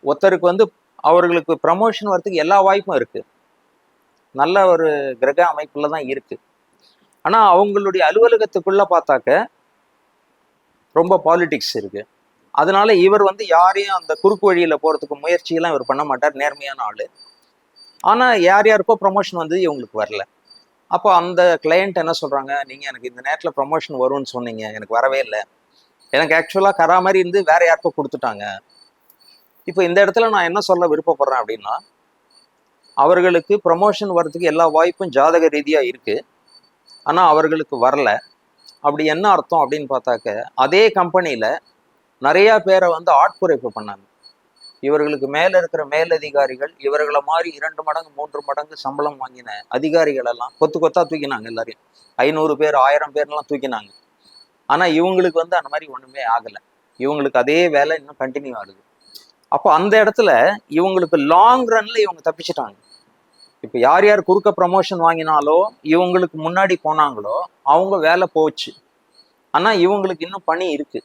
ஒருத்தருக்கு வந்து அவர்களுக்கு ப்ரமோஷன் வரதுக்கு எல்லா வாய்ப்பும் இருக்கு, நல்ல ஒரு கிரக அமைப்புல தான் இருக்கு. ஆனா அவங்களுடைய அலுவலகத்துக்குள்ள பார்த்தாக்க ரொம்ப பாலிடிக்ஸ் இருக்கு. அதனால இவர் வந்து யாரையும் அந்த குறுக்கு வழியில போறதுக்கு முயற்சியெல்லாம் இவர் பண்ண மாட்டார், நேர்மையான ஆளு. ஆனா யார் யாருக்கோ ப்ரமோஷன் வந்து இவங்களுக்கு வரல. அப்போ அந்த கிளையண்ட் என்ன சொல்றாங்க, நீங்க எனக்கு இந்த நேரத்துல ப்ரமோஷன் வரும்னு சொன்னீங்க, எனக்கு வரவே இல்லை, எனக்கு ஆக்சுவலா கரா மாதிரி இருந்து வேற யாருக்கோ கொடுத்துட்டாங்க. இப்போ இந்த இடத்துல நான் என்ன சொல்ல விருப்பப்படுறேன் அப்படின்னா, அவர்களுக்கு ப்ரமோஷன் வர்றதுக்கு எல்லா வாய்ப்பும் ஜாதக ரீதியா இருக்கு, ஆனா அவர்களுக்கு வரல. அப்படி என்ன அர்த்தம் அப்படின்னு பார்த்தாக்க, அதே கம்பெனியில நிறைய பேரை வந்து ஆட்குறைப்பு பண்ணாங்க. இவர்களுக்கு மேல இருக்கிற மேலதிகாரிகள் இவர்களை மாதிரி 2 மடங்கு 3 மடங்கு சம்பளம் வாங்கின அதிகாரிகள் எல்லாம் கொத்து கொத்தா தூக்கினாங்க. எல்லாரையும் 500 பேர் 1000 பேர்லாம் தூக்கினாங்க. ஆனா இவங்களுக்கு வந்து அந்த மாதிரி ஒண்ணுமே ஆகல. இவங்களுக்கு அதே வேலை இன்னும் கண்டினியூ ஆகுது. அப்போ அந்த இடத்துல இவங்களுக்கு லாங் ரன்ல இவங்க தப்பிச்சிட்டாங்க. இப்ப யார் யார் குறுக்க ப்ரமோஷன் வாங்கினாலோ, இவங்களுக்கு முன்னாடி போனாங்களோ அவங்க வேலை போச்சு. ஆனா இவங்களுக்கு இன்னும் பணி இருக்கு.